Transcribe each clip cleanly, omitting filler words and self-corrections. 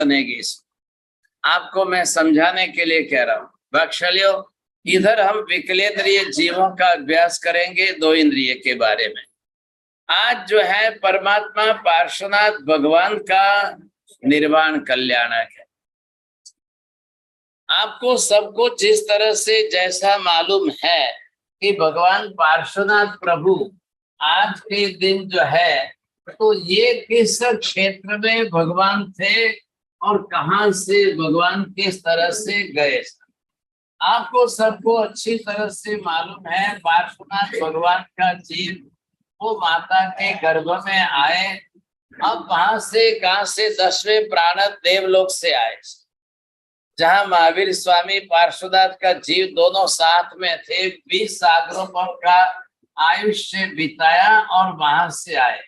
बनेगी। आपको मैं समझाने के लिए कह रहा हूं। वत्सल्यो, इधर हम विकलेंद्रिय जीवों का अभ्यास करेंगे 2 इंद्रिय के बारे में। आज जो है परमात्मा पार्श्वनाथ भगवान का निर्वाण कल्याणक है। आपको सबको जिस तरह से जैसा मालूम है कि भगवान पार्श्वनाथ प्रभु आज के दिन जो है, तो ये किस क्षेत्र में भगवान थे और कहां से भगवान किस तरह से गए, आपको सबको अच्छी तरह से मालूम है। पार्श्वनाथ भगवान का जीव वो माता के गर्भ में आए। अब वहां से कहां से 10वें प्राणत देवलोक से आए, जहां महावीर स्वामी पार्श्वनाथ का जीव दोनों साथ में थे। 20 सागरों का आयुष्य बिताया और वहां से आए।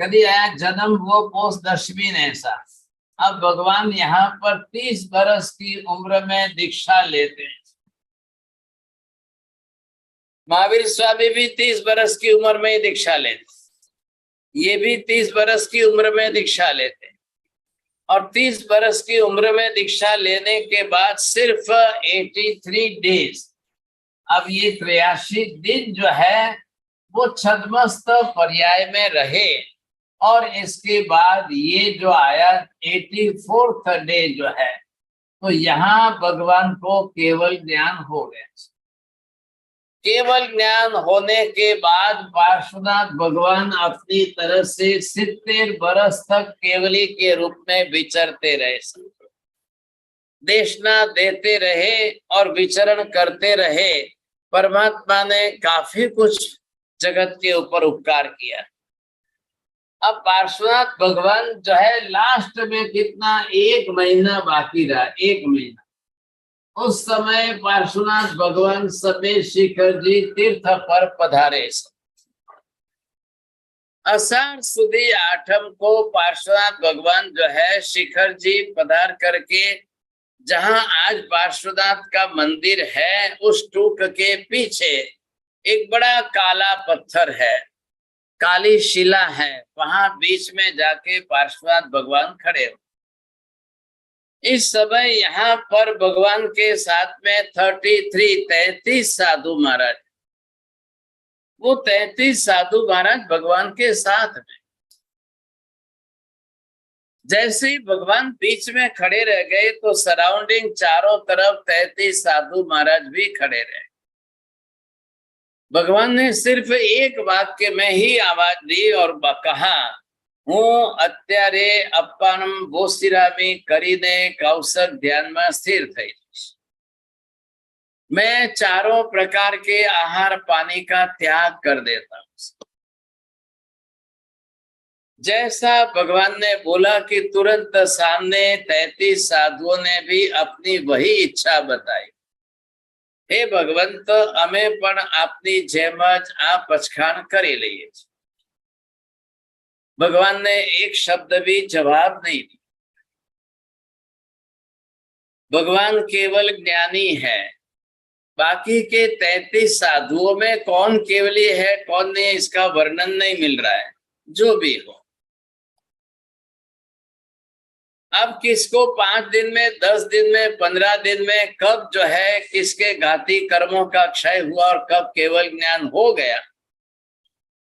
कभी आया जन्म वो पोष दशमी ने ऐसा। अब भगवान यहाँ पर 30 बरस की उम्र में दीक्षा लेते हैं। महावीर स्वामी भी 30 बरस की उम्र में ही दीक्षा लेते, ये भी 30 बरस की उम्र में दीक्षा लेते। और 30 बरस की उम्र में दीक्षा लेने के बाद सिर्फ 83 डेज, अब ये 83 दिन जो है वो छद्मस्त पर्याय में रहे। और इसके बाद ये जो आया 84th डे जो है, तो यहाँ भगवान को केवल ज्ञान हो गया। केवल ज्ञान होने के बाद पार्श्वनाथ भगवान अपनी तरह से 70 बरस तक केवली के रूप में विचरते रहे, देशना देते रहे और विचरण करते रहे। परमात्मा ने काफी कुछ जगत के ऊपर उपकार किया। अब पार्श्वनाथ भगवान जो है लास्ट में कितना, 1 महीना बाकी रहा, 1 महीना। उस समय पार्श्वनाथ भगवान समेत शिखर जी तीर्थ पर पधारे। आषाढ़ सुदी 8 को पार्श्वनाथ भगवान जो है शिखर जी पधार करके, जहां आज पार्श्वनाथ का मंदिर है उस टूक के पीछे एक बड़ा काला पत्थर है, काली शिला है, वहां बीच में जाके पार्श्वनाथ भगवान खड़े हो। इस समय यहाँ पर भगवान के साथ में 33 साधु महाराज, वो 33 साधु महाराज भगवान के साथ में। जैसे ही भगवान बीच में खड़े रह गए तो सराउंडिंग चारों तरफ 33 साधु महाराज भी खड़े रहे। भगवान ने सिर्फ एक वाक्य में ही आवाज दी और कहा, हूँ अत्यारे अप्पानम बोसिरामी करीने कौशक ध्यान में स्थिर थई। मैं चारों प्रकार के आहार पानी का त्याग कर देता हूं। जैसा भगवान ने बोला कि तुरंत सामने 33 साधुओं ने भी अपनी वही इच्छा बताई, हे भगवंत अमे पण आपनी जेमज आ पछखाण करी लईए। भगवान ने एक शब्द भी जवाब नहीं दिया। भगवान केवल ज्ञानी है। बाकी के 33 साधुओं में कौन केवली है कौन नहीं, इसका वर्णन नहीं मिल रहा है। जो भी हो, अब किसको 5 दिन में, 10 दिन में, 15 दिन में, कब जो है किसके घाती कर्मों का क्षय हुआ और कब केवल ज्ञान हो गया।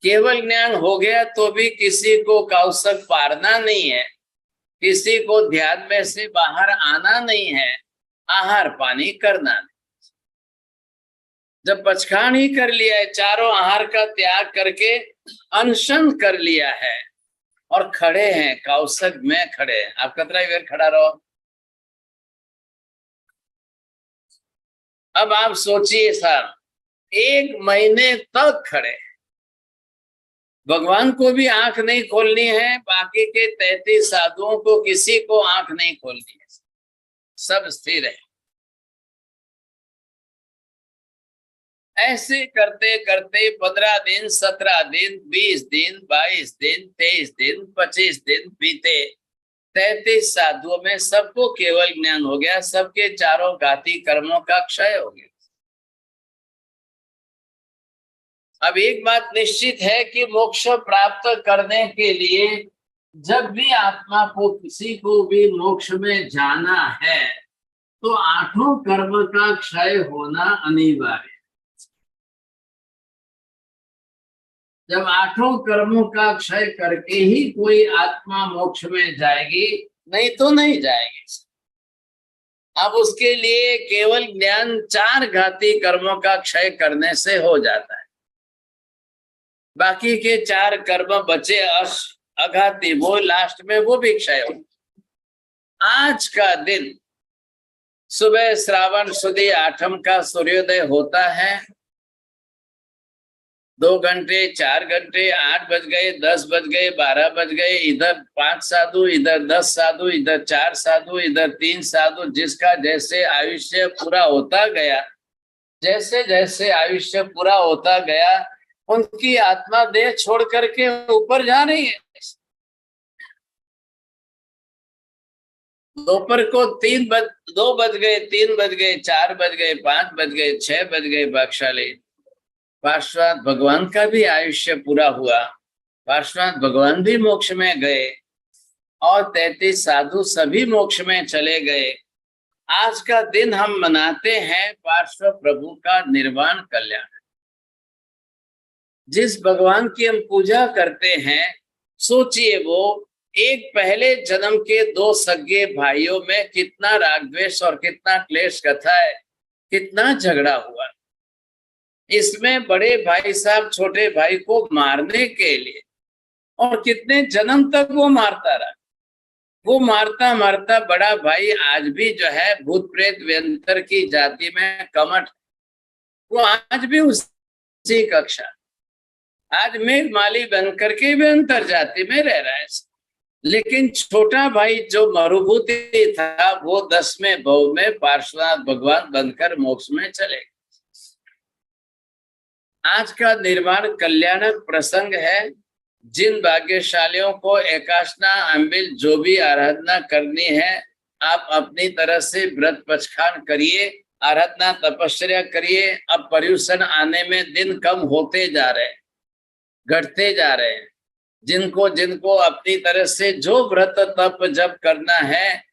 केवल ज्ञान हो गया तो भी किसी को कौशक पारना नहीं है, किसी को ध्यान में से बाहर आना नहीं है, आहार पानी करना नहीं। जब पछखाण ही कर लिया है, चारों आहार का त्याग करके अनशन कर लिया है और खड़े हैं, कौशक में खड़े हैं। आप कितना ही देर खड़ा रहो। अब आप सोचिए साहब, 1 महीने तक खड़े, भगवान को भी आंख नहीं खोलनी है, बाकी के 33 साधुओं को किसी को आंख नहीं खोलनी है, सब स्थिर है। ऐसे करते करते 15 दिन, 17 दिन, 20 दिन, 22 दिन, 23 दिन, 25 दिन बीते। 33 साधुओं में सबको केवल ज्ञान हो गया, सबके चारों घाती कर्मों का क्षय हो गया। अब एक बात निश्चित है कि मोक्ष प्राप्त करने के लिए जब भी आत्मा को किसी को भी मोक्ष में जाना है तो आठों कर्म का क्षय होना अनिवार्य। जब आठों कर्मों का क्षय करके ही कोई आत्मा मोक्ष में जाएगी, नहीं तो नहीं जाएगी। अब उसके लिए केवल ज्ञान 4 घाती कर्मों का क्षय करने से हो जाता है। बाकी के 4 कर्म बचे अघाती, वो लास्ट में वो भी क्षय हो। आज का दिन सुबह श्रावण सुदी 8म का सूर्योदय होता है। 2 घंटे, 4 घंटे, 8 बज गए, 10 बज गए, 12 बज गए, इधर 5 साधु, इधर 10 साधु, इधर 4 साधु, इधर 3 साधु, जिसका जैसे आयुष्य पूरा होता गया, जैसे जैसे आयुष्य पूरा होता गया, उनकी आत्मा देह छोड़ करके ऊपर जा रही है। दोपहर को 2 बज गए, 3 बज गए, 4 बज गए, 5 बज गए, 6 बज गए, भाग्यशाली पार्श्वनाथ भगवान का भी आयुष्य पूरा हुआ। पार्श्वनाथ भगवान भी मोक्ष में गए और 33 साधु सभी मोक्ष में चले गए। आज का दिन हम मनाते हैं पार्श्व प्रभु का निर्वाण कल्याण। जिस भगवान की हम पूजा करते हैं, सोचिए वो एक पहले जन्म के 2 सगे भाइयों में कितना राग द्वेष और कितना क्लेश कथा है, कितना झगड़ा हुआ। इसमें बड़े भाई साहब छोटे भाई को मारने के लिए, और कितने जन्म तक वो मारता रहा। वो मारता मारता बड़ा भाई आज भी जो है भूत प्रेत व्यंतर की जाति में कमठ, वो आज भी उसी कक्षा, आज मेघ माली बनकर के व्यंतर जाति में रह रहा है। लेकिन छोटा भाई जो मरुभूति था, वो 10वें भव में पार्श्वनाथ भगवान बनकर मोक्ष में चले। आज का निर्वाण कल्याणक प्रसंग है। जिन भाग्यशालियों को एकाशना अम्बिल जो भी आराधना करनी है, आप अपनी तरह से व्रत पचखान करिए, आराधना तपस्या करिए। अब पर्यूषण आने में दिन कम होते जा रहे, घटते जा रहे हैं। जिनको जिनको अपनी तरह से जो व्रत तप जब करना है,